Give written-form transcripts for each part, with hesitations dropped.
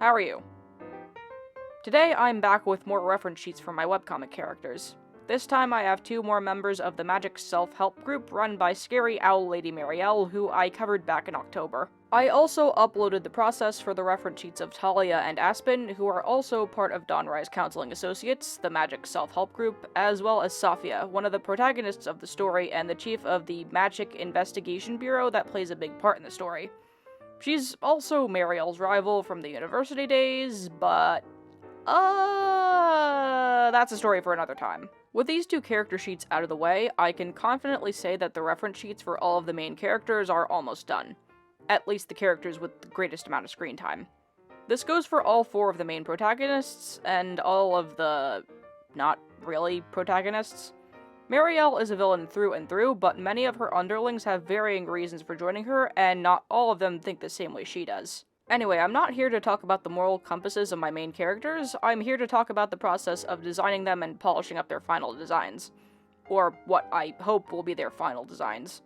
how are you? Today I'm back with more reference sheets for my webcomic characters. This time I have 2 more members of the Magic Self-Help group run by Scary Owl Lady Marielle, who I covered back in October. I also uploaded the process for the reference sheets of Talia and Aspen, who are also part of Dawnrise Counseling Associates, the Magic Self-Help group, as well as Safia, one of the protagonists of the story and the chief of the Magic Investigation Bureau that plays a big part in the story. She's also Marielle's rival from the university days, but that's a story for another time. With these 2 character sheets out of the way, I can confidently say that the reference sheets for all of the main characters are almost done. At least the characters with the greatest amount of screen time. This goes for all 4 of the main protagonists, and all of the not really protagonists. Marielle is a villain through and through, but many of her underlings have varying reasons for joining her, and not all of them think the same way she does. Anyway, I'm not here to talk about the moral compasses of my main characters, I'm here to talk about the process of designing them and polishing up their final designs. Or what I hope will be their final designs.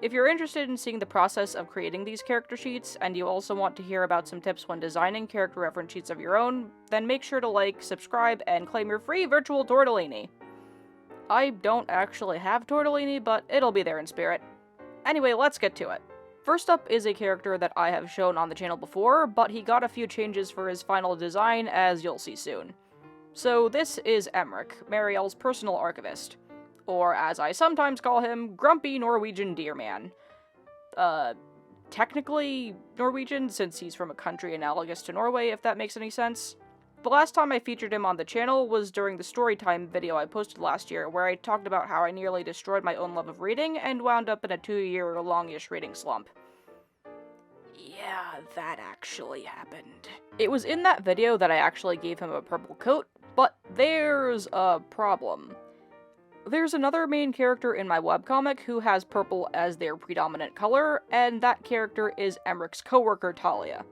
If you're interested in seeing the process of creating these character sheets, and you also want to hear about some tips when designing character reference sheets of your own, then make sure to like, subscribe, and claim your free virtual tortellini. I don't actually have tortellini, but it'll be there in spirit. Anyway, let's get to it. First up is a character that I have shown on the channel before, but he got a few changes for his final design, as you'll see soon. So this is Emerick, Marielle's personal archivist. Or, as I sometimes call him, Grumpy Norwegian Deer Man. Technically Norwegian, since he's from a country analogous to Norway, if that makes any sense. The last time I featured him on the channel was during the Storytime video I posted last year, where I talked about how I nearly destroyed my own love of reading and wound up in a 2-year longish reading slump. Yeah, that actually happened. It was in that video that I actually gave him a purple coat, but there's a problem. There's another main character in my webcomic who has purple as their predominant color, and that character is Emerick's coworker Talia.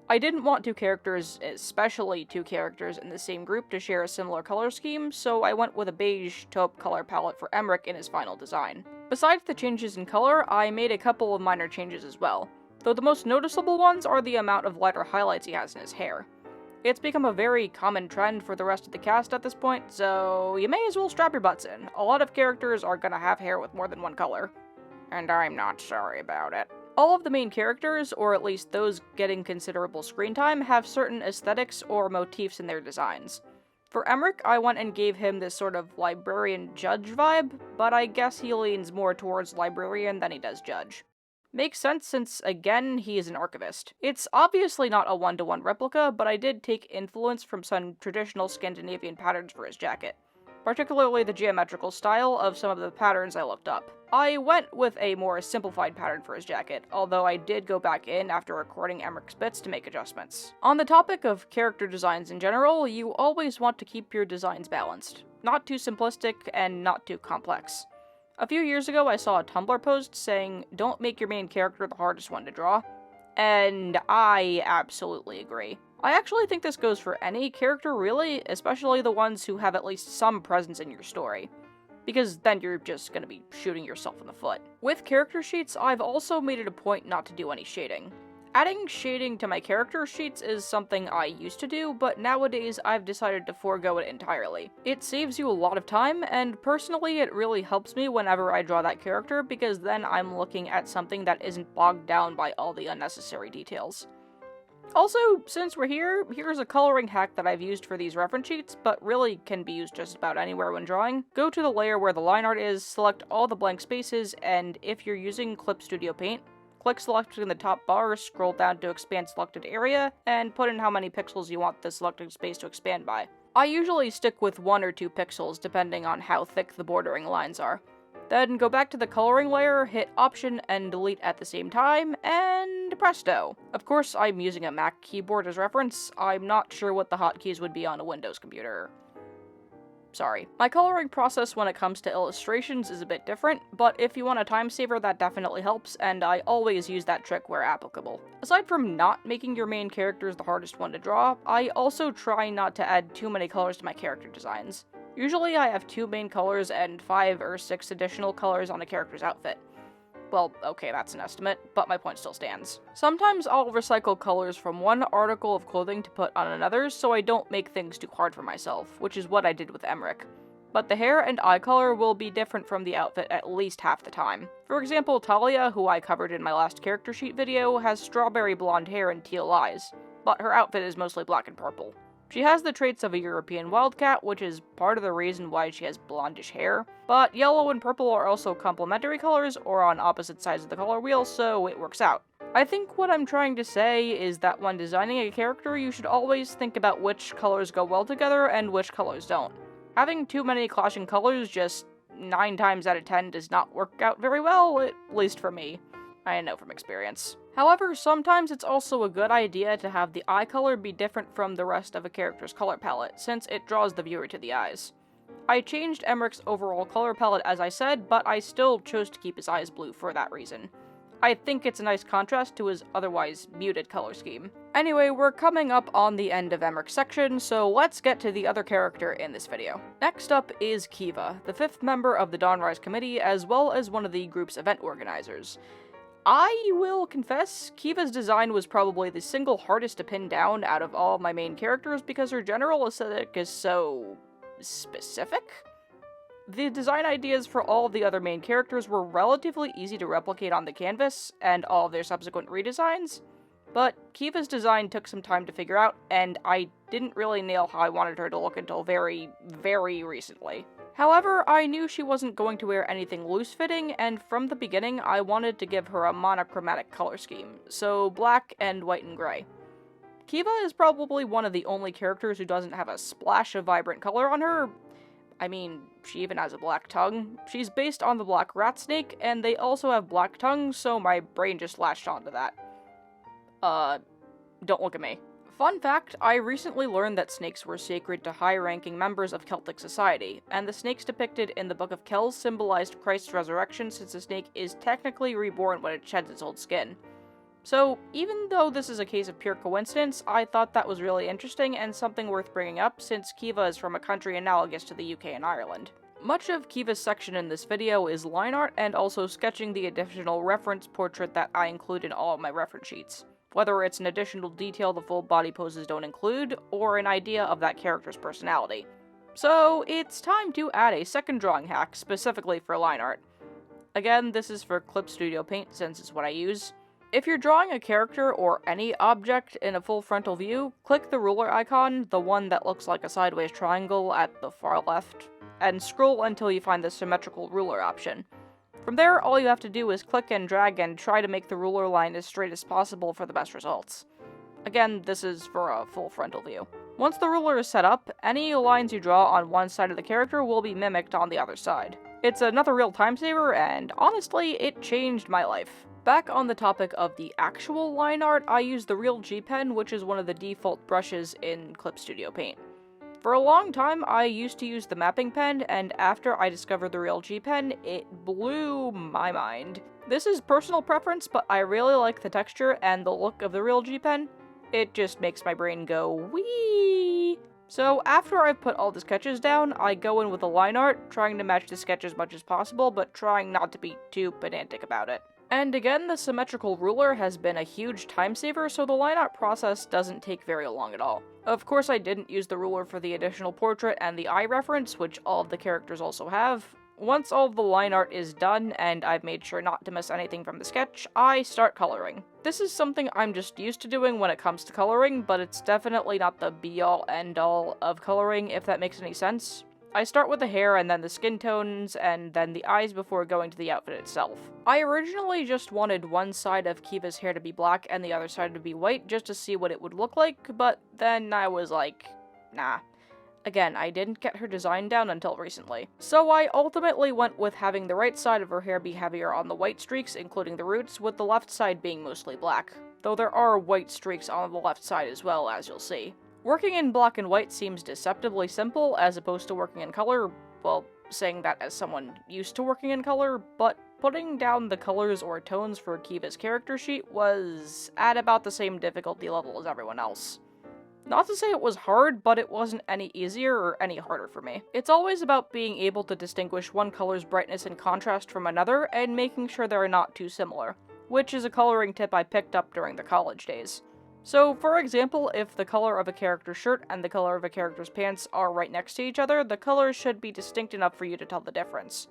I didn't want 2 characters, especially 2 characters in the same group, to share a similar color scheme, so I went with a beige taupe color palette for Emerick in his final design. Besides the changes in color, I made a couple of minor changes as well, though the most noticeable ones are the amount of lighter highlights he has in his hair. It's become a very common trend for the rest of the cast at this point, so you may as well strap your butts in. A lot of characters are gonna have hair with more than one color. And I'm not sorry about it. All of the main characters, or at least those getting considerable screen time, have certain aesthetics or motifs in their designs. For Emerick, I went and gave him this sort of librarian judge vibe, but I guess he leans more towards librarian than he does judge. Makes sense since, again, he is an archivist. It's obviously not a one-to-one replica, but I did take influence from some traditional Scandinavian patterns for his jacket, particularly the geometrical style of some of the patterns I looked up. I went with a more simplified pattern for his jacket, although I did go back in after recording Emerick's bits to make adjustments. On the topic of character designs in general, you always want to keep your designs balanced. Not too simplistic and not too complex. A few years ago I saw a Tumblr post saying, "Don't make your main character the hardest one to draw," and I absolutely agree. I actually think this goes for any character really, especially the ones who have at least some presence in your story, because then you're just gonna be shooting yourself in the foot. With character sheets, I've also made it a point not to do any shading. Adding shading to my character sheets is something I used to do, but nowadays I've decided to forego it entirely. It saves you a lot of time, and personally it really helps me whenever I draw that character, because then I'm looking at something that isn't bogged down by all the unnecessary details. Also, since we're here, here's a coloring hack that I've used for these reference sheets, but really can be used just about anywhere when drawing. Go to the layer where the line art is, select all the blank spaces, and if you're using Clip Studio Paint, click Select in the top bar, scroll down to Expand Selected Area, and put in how many pixels you want the selected space to expand by. I usually stick with 1 or 2 pixels, depending on how thick the bordering lines are. Then go back to the coloring layer, hit Option and Delete at the same time, and presto! Of course, I'm using a Mac keyboard as reference. I'm not sure what the hotkeys would be on a Windows computer. Sorry. My coloring process when it comes to illustrations is a bit different, but if you want a time saver, that definitely helps, and I always use that trick where applicable. Aside from not making your main characters the hardest one to draw, I also try not to add too many colors to my character designs. Usually I have 2 main colors and 5 or 6 additional colors on a character's outfit. Well, okay, that's an estimate, but my point still stands. Sometimes I'll recycle colors from one article of clothing to put on another, so I don't make things too hard for myself, which is what I did with Emerick. But the hair and eye color will be different from the outfit at least half the time. For example, Talia, who I covered in my last character sheet video, has strawberry blonde hair and teal eyes, but her outfit is mostly black and purple. She has the traits of a European wildcat, which is part of the reason why she has blondish hair, but yellow and purple are also complementary colors or on opposite sides of the color wheel, so it works out. I think what I'm trying to say is that when designing a character, you should always think about which colors go well together and which colors don't. Having too many clashing colors just 9 times out of 10 does not work out very well, at least for me. I know from experience. However, sometimes it's also a good idea to have the eye color be different from the rest of a character's color palette, since it draws the viewer to the eyes. I changed Emerick's overall color palette as I said, but I still chose to keep his eyes blue for that reason. I think it's a nice contrast to his otherwise muted color scheme. Anyway, we're coming up on the end of Emerick's section, so let's get to the other character in this video. Next up is Kiva, the 5th member of the Dawnrise Committee, as well as one of the group's event organizers. I will confess, Kiva's design was probably the single hardest to pin down out of all my main characters because her general aesthetic is so specific? The design ideas for all of the other main characters were relatively easy to replicate on the canvas, and all of their subsequent redesigns, but Kiva's design took some time to figure out, and I didn't really nail how I wanted her to look until very, very recently. However, I knew she wasn't going to wear anything loose-fitting, and from the beginning I wanted to give her a monochromatic color scheme, so black and white and gray. Kiva is probably one of the only characters who doesn't have a splash of vibrant color on her. I mean, she even has a black tongue. She's based on the black rat snake, and they also have black tongues, so my brain just latched onto that. Don't look at me. Fun fact, I recently learned that snakes were sacred to high-ranking members of Celtic society, and the snakes depicted in the Book of Kells symbolized Christ's resurrection since the snake is technically reborn when it sheds its old skin. So, even though this is a case of pure coincidence, I thought that was really interesting and something worth bringing up since Kiva is from a country analogous to the UK and Ireland. Much of Kiva's section in this video is line art and also sketching the additional reference portrait that I include in all of my reference sheets. Whether it's an additional detail the full body poses don't include, or an idea of that character's personality. So, it's time to add a second drawing hack specifically for line art. Again, this is for Clip Studio Paint since it's what I use. If you're drawing a character or any object in a full frontal view, click the ruler icon, the one that looks like a sideways triangle at the far left, and scroll until you find the symmetrical ruler option. From there, all you have to do is click and drag and try to make the ruler line as straight as possible for the best results. Again, this is for a full frontal view. Once the ruler is set up, any lines you draw on one side of the character will be mimicked on the other side. It's another real time saver, and honestly, it changed my life. Back on the topic of the actual line art, I use the Real G Pen, which is one of the default brushes in Clip Studio Paint. For a long time, I used to use the mapping pen, and after I discovered the Real G Pen, it blew my mind. This is personal preference, but I really like the texture and the look of the Real G Pen. It just makes my brain go, wee! So after I've put all the sketches down, I go in with the line art, trying to match the sketch as much as possible, but trying not to be too pedantic about it. And again, the symmetrical ruler has been a huge time saver, so the line art process doesn't take very long at all. Of course, I didn't use the ruler for the additional portrait and the eye reference, which all of the characters also have. Once all of the line art is done, and I've made sure not to miss anything from the sketch, I start coloring. This is something I'm just used to doing when it comes to coloring, but it's definitely not the be-all, end-all of coloring, if that makes any sense. I start with the hair and then the skin tones and then the eyes before going to the outfit itself. I originally just wanted one side of Kiva's hair to be black and the other side to be white just to see what it would look like, but then I was like, nah. Again, I didn't get her design down until recently. So I ultimately went with having the right side of her hair be heavier on the white streaks, including the roots, with the left side being mostly black. Though there are white streaks on the left side as well, as you'll see. Working in black and white seems deceptively simple as opposed to working in color, well, saying that as someone used to working in color, but putting down the colors or tones for Kiva's character sheet was at about the same difficulty level as everyone else. Not to say it was hard, but it wasn't any easier or any harder for me. It's always about being able to distinguish one color's brightness and contrast from another, and making sure they're not too similar, which is a coloring tip I picked up during the college days. So, for example, if the color of a character's shirt and the color of a character's pants are right next to each other, the colors should be distinct enough for you to tell the difference.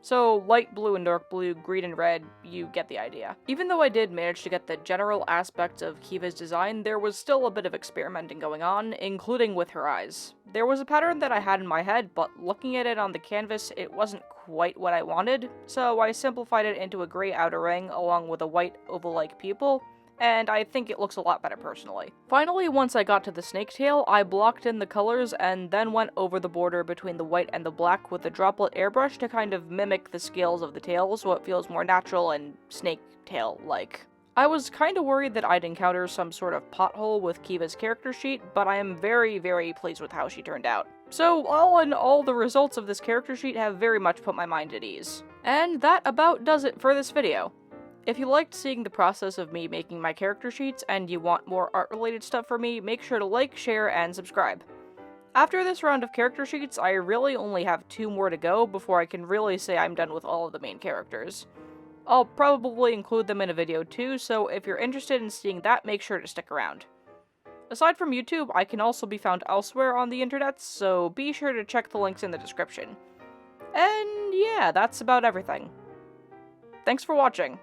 So, light blue and dark blue, green and red, you get the idea. Even though I did manage to get the general aspects of Kiva's design, there was still a bit of experimenting going on, including with her eyes. There was a pattern that I had in my head, but looking at it on the canvas, it wasn't quite what I wanted, so I simplified it into a gray outer ring along with a white oval-like pupil, and I think it looks a lot better personally. Finally, once I got to the snake tail, I blocked in the colors and then went over the border between the white and the black with a droplet airbrush to kind of mimic the scales of the tail so it feels more natural and snake tail-like. I was kinda worried that I'd encounter some sort of pothole with Kiva's character sheet, but I am very, very pleased with how she turned out. So, all in all, the results of this character sheet have very much put my mind at ease. And that about does it for this video. If you liked seeing the process of me making my character sheets and you want more art-related stuff from me, make sure to like, share, and subscribe. After this round of character sheets, I really only have 2 more to go before I can really say I'm done with all of the main characters. I'll probably include them in a video too, so if you're interested in seeing that, make sure to stick around. Aside from YouTube, I can also be found elsewhere on the internet, so be sure to check the links in the description. And yeah, that's about everything. Thanks for watching.